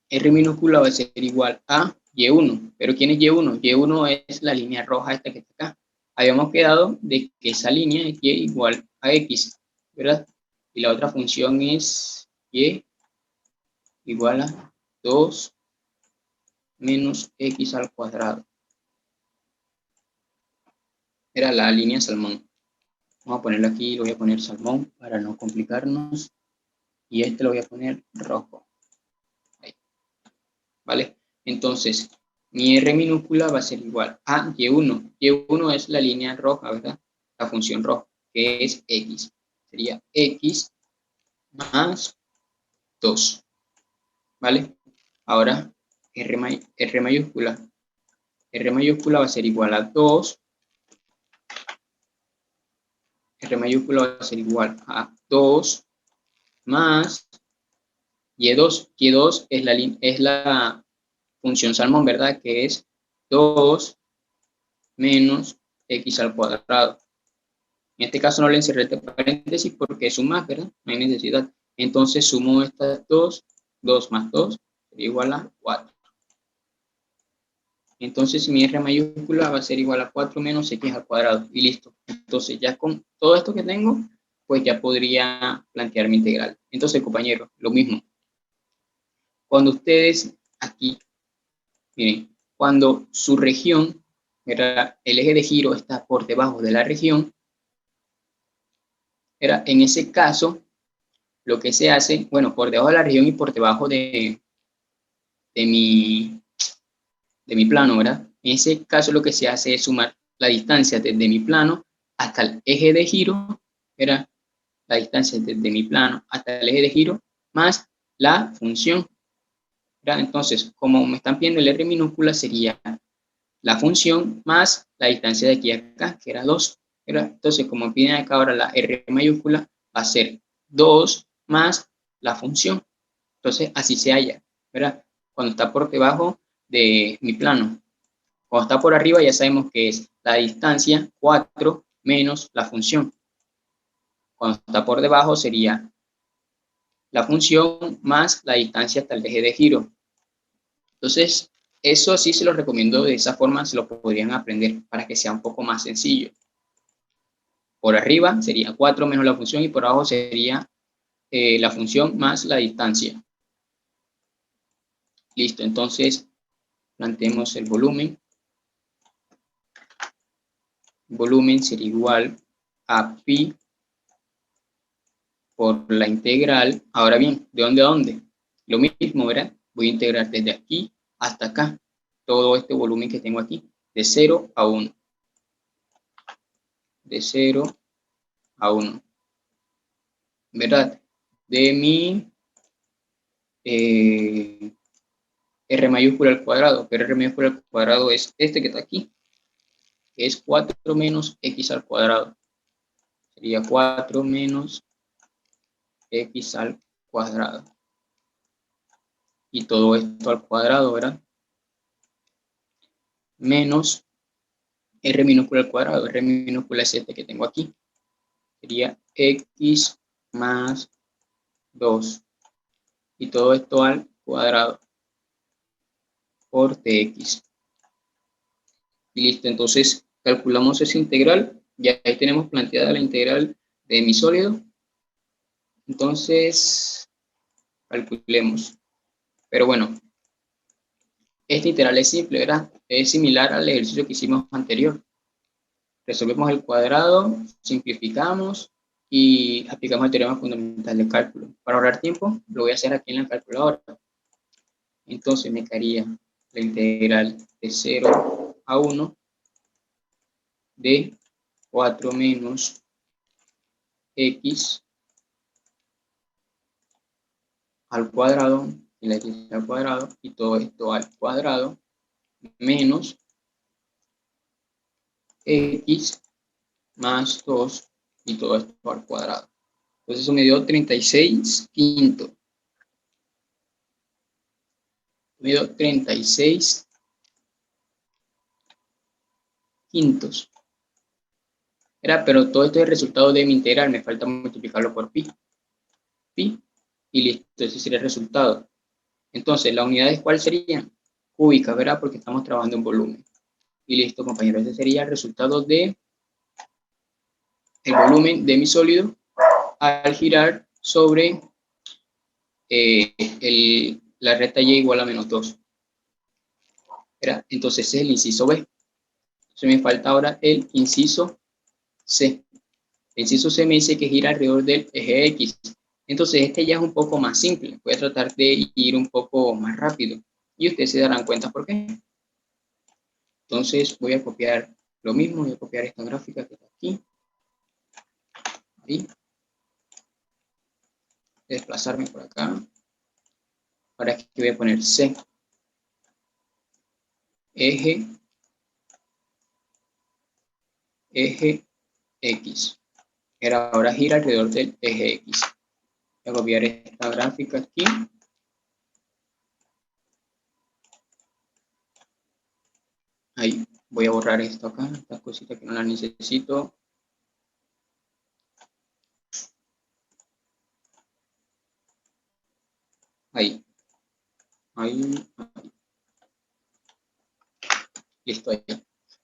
R minúscula va a ser igual a Y1. ¿Pero quién es Y1? Y1 es la línea roja esta que está acá. Habíamos quedado de que esa línea es Y igual a X, ¿verdad? Y la otra función es Y igual a 2 menos x al cuadrado. Era la línea salmón. Vamos a ponerlo aquí, lo voy a poner salmón para no complicarnos. Y este lo voy a poner rojo. Ahí. ¿Vale? Entonces, mi R minúscula va a ser igual a Y1. Y1 es la línea roja, ¿verdad? La función roja, que es X. Sería X más 2. ¿Vale? Ahora, R mayúscula. R mayúscula va a ser igual a 2. R mayúscula va a ser igual a 2 más Y2. Y2 es la función salmón, ¿verdad? Que es 2 menos x al cuadrado. En este caso no le encerré este paréntesis porque es un más, ¿verdad? No hay necesidad. Entonces sumo estas dos, 2 más 2 sería igual a 4. Entonces mi R mayúscula va a ser igual a 4 menos x al cuadrado. Y listo. Entonces ya con todo esto que tengo, pues ya podría plantear mi integral. Entonces, compañeros, lo mismo. Cuando ustedes aquí, miren, cuando su región, ¿verdad? El eje de giro está por debajo de la región, en ese caso, lo que se hace, bueno, por debajo de la región y por debajo de mi plano, ¿verdad? En ese caso lo que se hace es sumar la distancia desde mi plano hasta el eje de giro, ¿verdad? La distancia desde mi plano hasta el eje de giro más la función, ¿verdad? Entonces, como me están pidiendo el R minúscula, sería la función más la distancia de aquí a acá, que era 2, ¿verdad? Entonces, como piden acá ahora la R mayúscula, va a ser 2 más la función. Entonces, así se halla, ¿verdad? Cuando está por debajo de mi plano. Cuando está por arriba ya sabemos que es la distancia 4 menos la función. Cuando está por debajo sería la función más la distancia hasta el eje de giro. Entonces, eso sí se lo recomiendo, de esa forma se lo podrían aprender para que sea un poco más sencillo. Por arriba sería 4 menos la función y por abajo sería la función más la distancia. Listo, entonces planteemos el volumen. Volumen sería igual a pi por la integral. Ahora bien, ¿de dónde a dónde? Lo mismo, ¿verdad? Voy a integrar desde aquí hasta acá todo este volumen que tengo aquí, de 0 a 1. De 0 a 1. ¿Verdad? De mi R mayúscula al cuadrado, pero R mayúscula al cuadrado es este que está aquí, que es 4 menos x al cuadrado. Sería 4 menos x al cuadrado. Y todo esto al cuadrado, ¿verdad? Menos R minúscula al cuadrado. R minúscula es este que tengo aquí. Sería x más 2. Y todo esto al cuadrado por dx. Y listo, entonces calculamos esa integral. Ya ahí tenemos planteada la integral de mi sólido. Entonces, calculemos. Pero bueno, esta integral es simple, ¿verdad? Es similar al ejercicio que hicimos anterior. Resolvemos el cuadrado, simplificamos y aplicamos el teorema fundamental de cálculo. Para ahorrar tiempo, lo voy a hacer aquí en la calculadora. Entonces me quedaría la integral de 0 a 1 de 4 menos x al cuadrado, y la x al cuadrado, y todo esto al cuadrado, menos x más 2, y todo esto al cuadrado. Entonces eso me dio 36 quintos. Me dio 36 quintos. Pero todo esto es el resultado de mi integral, me falta multiplicarlo por pi. Pi, y listo, ese sería el resultado. Entonces, ¿las unidades cuáles serían? Cúbicas, ¿verdad? Porque estamos trabajando en volumen. Y listo, compañeros, ese sería el resultado de el volumen de mi sólido al girar sobre la recta y igual a menos 2. ¿verdad? Entonces ese es el inciso B. Entonces me falta ahora el inciso C. El inciso C me dice que gira alrededor del eje X. Entonces este ya es un poco más simple. Voy a tratar de ir un poco más rápido. Y ustedes se darán cuenta por qué. Entonces voy a copiar lo mismo. Voy a copiar esta gráfica que está aquí. Ahí. Desplazarme por acá. Ahora aquí voy a poner C. Eje X. Ahora gira alrededor del eje X. Voy a copiar esta gráfica aquí. Ahí. Voy a borrar esto acá. Estas cositas que no las necesito. Ahí. Ahí. Listo, ahí.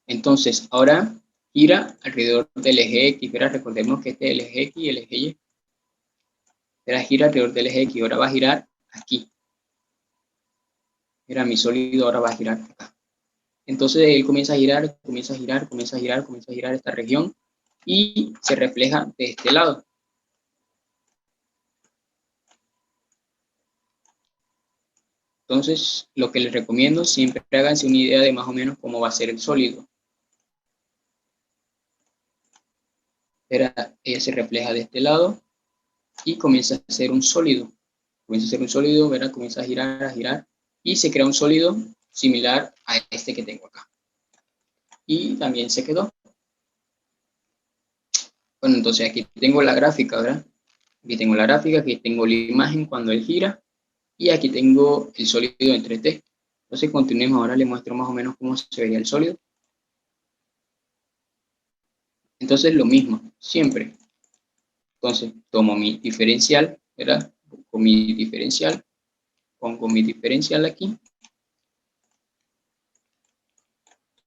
Entonces, ahora gira alrededor del eje X. ¿Verdad? Recordemos que este es el eje X y el eje Y. ¿Verdad? Gira alrededor del eje X. Ahora va a girar aquí. Mira, mi sólido ahora va a girar acá. Entonces, él comienza a girar, comienza a girar, comienza a girar, comienza a girar esta región y se refleja de este lado. Entonces, lo que les recomiendo, siempre háganse una idea de más o menos cómo va a ser el sólido. Ella se refleja de este lado y comienza a ser un sólido. Comienza a ser un sólido, ¿verdad? Comienza a girar y se crea un sólido similar a este que tengo acá. Y también se quedó. Bueno, entonces aquí tengo la gráfica, ¿verdad? Aquí tengo la gráfica, aquí tengo la imagen cuando él gira y aquí tengo el sólido en 3D. Entonces continuemos, ahora les muestro más o menos cómo se vería el sólido. Entonces lo mismo, siempre. Entonces tomo mi diferencial, ¿verdad? Con mi diferencial, pongo mi diferencial aquí.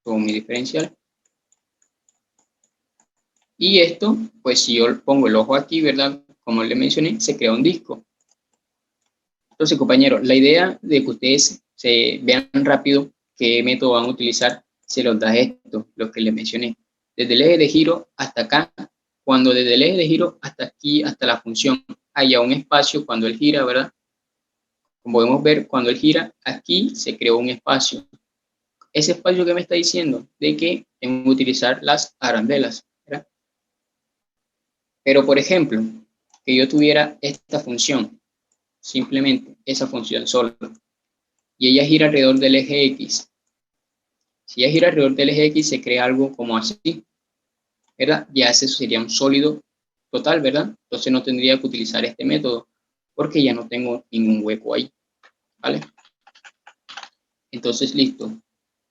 Tomo mi diferencial. Y esto, pues si yo pongo el ojo aquí, ¿verdad? Como le mencioné, se crea un disco. Entonces, compañeros, la idea de que ustedes se vean rápido qué método van a utilizar, se los da esto, lo que les mencioné. Desde el eje de giro hasta acá, cuando desde el eje de giro hasta aquí, hasta la función, haya un espacio cuando él gira, ¿verdad? Como podemos ver, cuando él gira, aquí se creó un espacio. Ese espacio que me está diciendo de que tengo que utilizar las arandelas, ¿verdad? Pero, por ejemplo, que yo tuviera esta función, simplemente esa función solo, y ella gira alrededor del eje X. Si ella gira alrededor del eje X, se crea algo como así, ¿verdad? Ya ese sería un sólido total, ¿verdad? Entonces no tendría que utilizar este método, porque ya no tengo ningún hueco ahí, ¿vale? Entonces, listo.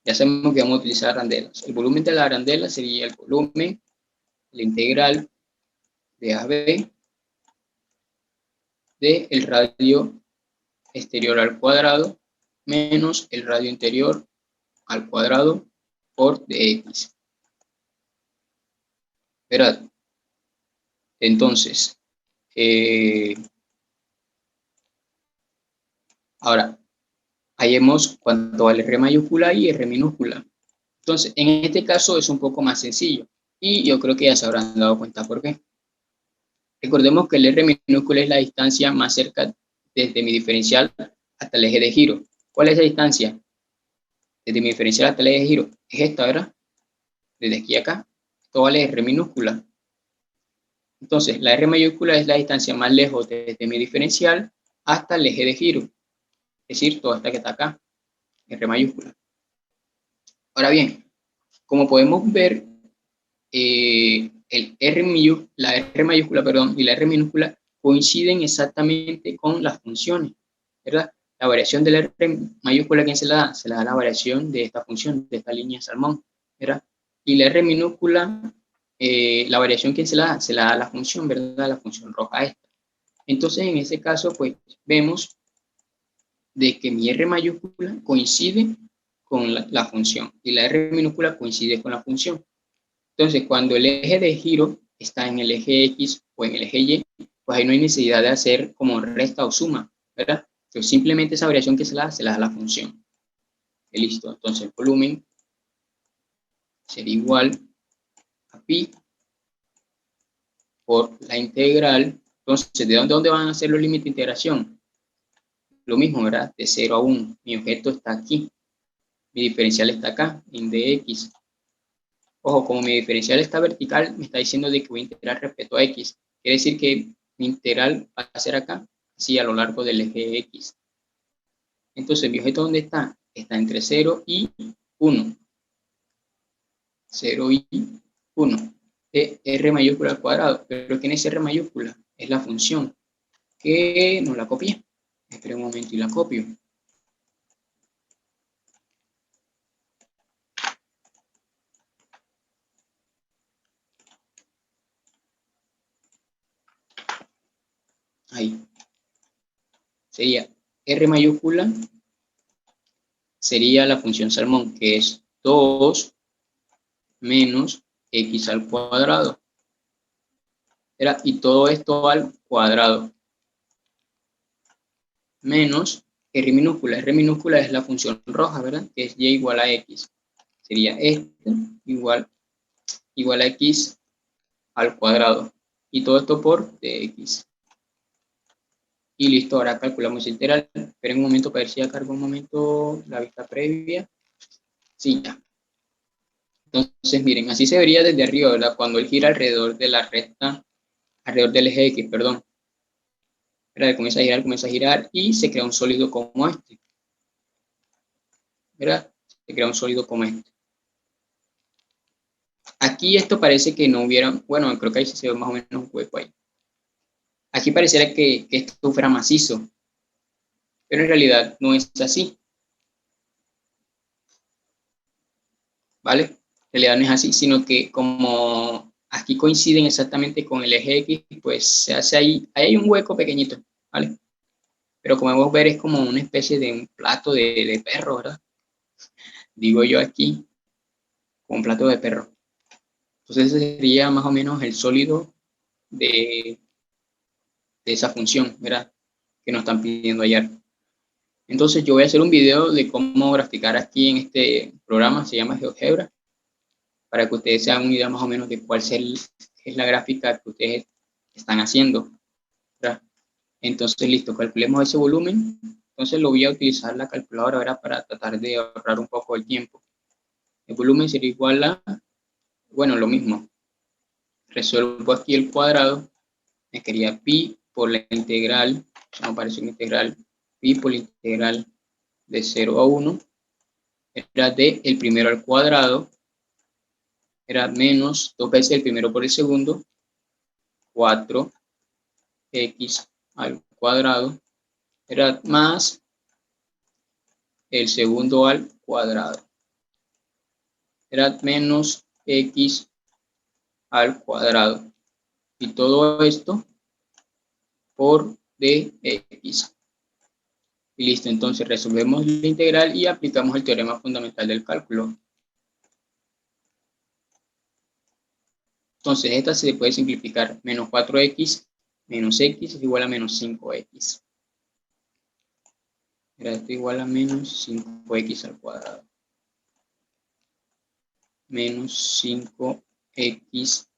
Ya sabemos que vamos a utilizar arandelas. El volumen de la arandela sería el volumen, la integral de AB de el radio exterior al cuadrado menos el radio interior al cuadrado por dx. ¿Verdad? Entonces, ahora, hallemos cuánto vale R mayúscula y R minúscula. Entonces, en este caso es un poco más sencillo y yo creo que ya se habrán dado cuenta por qué. Recordemos que el R minúscula es la distancia más cerca desde mi diferencial hasta el eje de giro. ¿Cuál es la distancia? Desde mi diferencial hasta el eje de giro. Es esta, ¿verdad? Desde aquí a acá. Esto vale R minúscula. Entonces, la R mayúscula es la distancia más lejos desde mi diferencial hasta el eje de giro. Es decir, toda esta que está acá. R mayúscula. Ahora bien, como podemos ver, la R mayúscula, perdón, y la R minúscula coinciden exactamente con las funciones, ¿verdad? La variación de la R mayúscula, ¿quién se la da? Se la da la variación de esta función, de esta línea salmón, ¿verdad? Y la R minúscula, la variación, ¿quién se la da? Se la da la función, ¿verdad? La función roja esta. Entonces, en ese caso, pues, vemos de que mi R mayúscula coincide con la función y la R minúscula coincide con la función. Entonces, cuando el eje de giro está en el eje X o en el eje Y, pues ahí no hay necesidad de hacer como resta o suma, ¿verdad? Entonces, simplemente esa variación que se la da la función. Listo, entonces el volumen sería igual a pi por la integral. Entonces, ¿de dónde van a ser los límites de integración? Lo mismo, ¿verdad? De 0 a 1. Mi objeto está aquí. Mi diferencial está acá, en dx. Ojo, como mi diferencial está vertical, me está diciendo de que voy a integrar respecto a x. Quiere decir que mi integral va a ser acá, así a lo largo del eje x. Entonces, ¿mi objeto dónde está? Está entre 0 y 1. 0 y 1. R mayúscula al cuadrado. ¿Pero quién es R mayúscula? Es la función que no la copié. Espera un momento y la copio. Ahí. Sería R mayúscula, sería la función salmón, que es 2 menos x al cuadrado. Y todo esto al cuadrado. Menos R minúscula. R minúscula es la función roja, ¿verdad? Que es y igual a x. Sería esto igual a x al cuadrado. Y todo esto por dx. Y listo, ahora calculamos el integral. Esperen un momento para ver si ya cargo un momento la vista previa. Sí, ya. Entonces, miren, así se vería desde arriba, ¿verdad? Cuando él gira alrededor de la recta, alrededor del eje X, perdón. ¿Verdad? Comienza a girar y se crea un sólido como este. ¿Verdad? Se crea un sólido como este. Aquí esto parece que no hubiera, bueno, creo que ahí se ve más o menos un hueco ahí. Aquí pareciera que esto fuera macizo, pero en realidad no es así. ¿Vale? En realidad no es así, sino que como aquí coinciden exactamente con el eje X, pues se hace ahí hay un hueco pequeñito, ¿vale? Pero como podemos ver es como una especie de un plato de perro, ¿verdad? Digo yo aquí, como un plato de perro. Entonces ese sería más o menos el sólido de esa función, ¿verdad? Que nos están pidiendo hallar. Entonces yo voy a hacer un video de cómo graficar aquí en este programa, se llama GeoGebra, para que ustedes se hagan una idea más o menos de cuál es la gráfica que ustedes están haciendo, ¿verdad? Entonces, listo, calculemos ese volumen. Entonces lo voy a utilizar la calculadora, ¿verdad? Para tratar de ahorrar un poco el tiempo. El volumen sería igual a, bueno, lo mismo. Resuelvo aquí el cuadrado, me quedaría pi por la integral, ya me aparece una integral, pi por la integral de 0 a 1, era de el primero al cuadrado, era menos 2 veces el primero por el segundo, 4x al cuadrado, era más el segundo al cuadrado, era menos x al cuadrado. Y todo esto por dx. Y listo, entonces resolvemos la integral y aplicamos el teorema fundamental del cálculo. Entonces esta se puede simplificar. Menos 4x menos x es igual a menos 5x. Esto igual a menos 5x al cuadrado. Menos 5x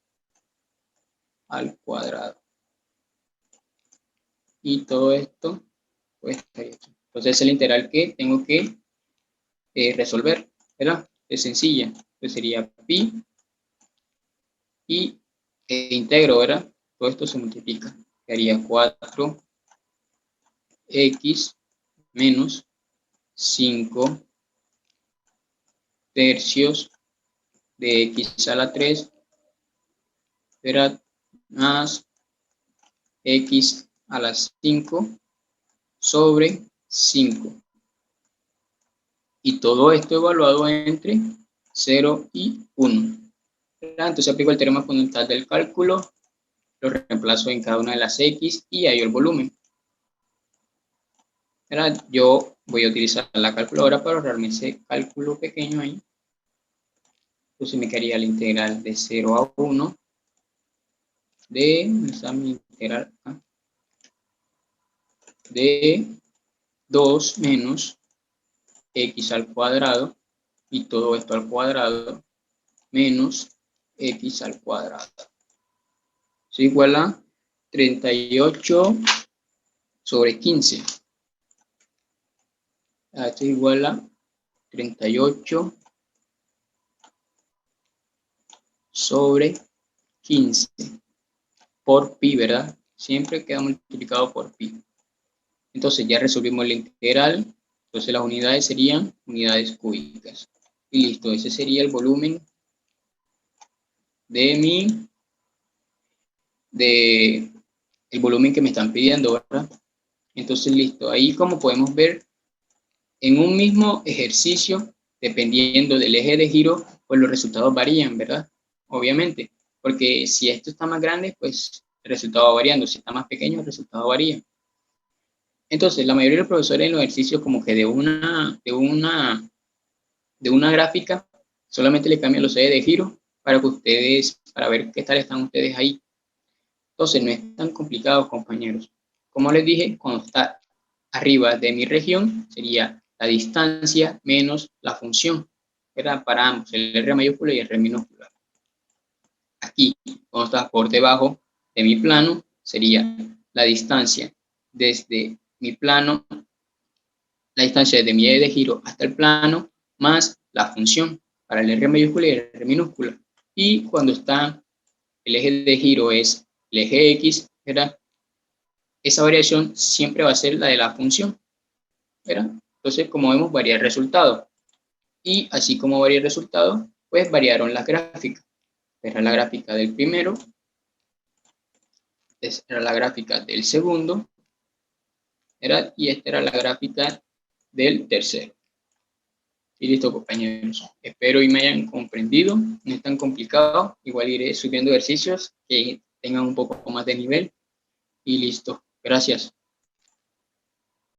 al cuadrado. Y todo esto, pues, entonces es el integral que tengo que resolver, ¿verdad? Es sencilla. Entonces sería pi y integro, ¿verdad? Todo esto se multiplica. Quedaría 4x menos 5 tercios de x a la 3, ¿verdad? Más x a la 5 sobre 5. Y todo esto evaluado entre 0 y 1. Entonces aplico el teorema fundamental del cálculo, lo reemplazo en cada una de las x y hallo el volumen. ¿Verdad? Yo voy a utilizar la calculadora para ahorrarme ese cálculo pequeño ahí. Entonces me quedaría la integral de 0 a 1 de, ¿dónde está mi integral? De 2 menos x al cuadrado, y todo esto al cuadrado, menos x al cuadrado. Es igual a 38 sobre 15. Esto es igual a 38 sobre 15 por pi, ¿verdad? Siempre queda multiplicado por pi. Entonces ya resolvimos la integral. Entonces las unidades serían unidades cúbicas. Y listo, ese sería el volumen de el volumen que me están pidiendo, ¿verdad? Entonces listo, ahí como podemos ver, en un mismo ejercicio, dependiendo del eje de giro, pues los resultados varían, ¿verdad? Obviamente, porque si esto está más grande, pues el resultado va variando. Si está más pequeño, el resultado varía. Entonces, la mayoría de los profesores en los ejercicios como que de una gráfica, solamente le cambian los ejes de giro para que ustedes, para ver qué tal están ustedes ahí. Entonces, no es tan complicado, compañeros. Como les dije, cuando está arriba de mi región, sería la distancia menos la función, ¿verdad? Para ambos, el R mayúscula y el R minúscula. Aquí, cuando está por debajo de mi plano, sería la distancia desde mi plano, la distancia desde mi eje de giro hasta el plano, más la función para el R mayúscula y el R minúscula. Y cuando está el eje de giro es el eje X, ¿verdad? Esa variación siempre va a ser la de la función, ¿verdad? Entonces, como vemos, varía el resultado. Y así como varía el resultado, pues variaron las gráficas. Era la gráfica del primero, esta era la gráfica del segundo, ¿verdad? Y esta era la gráfica del tercero. Y listo, compañeros. Espero y me hayan comprendido. No es tan complicado. Igual iré subiendo ejercicios que tengan un poco más de nivel. Y listo. Gracias.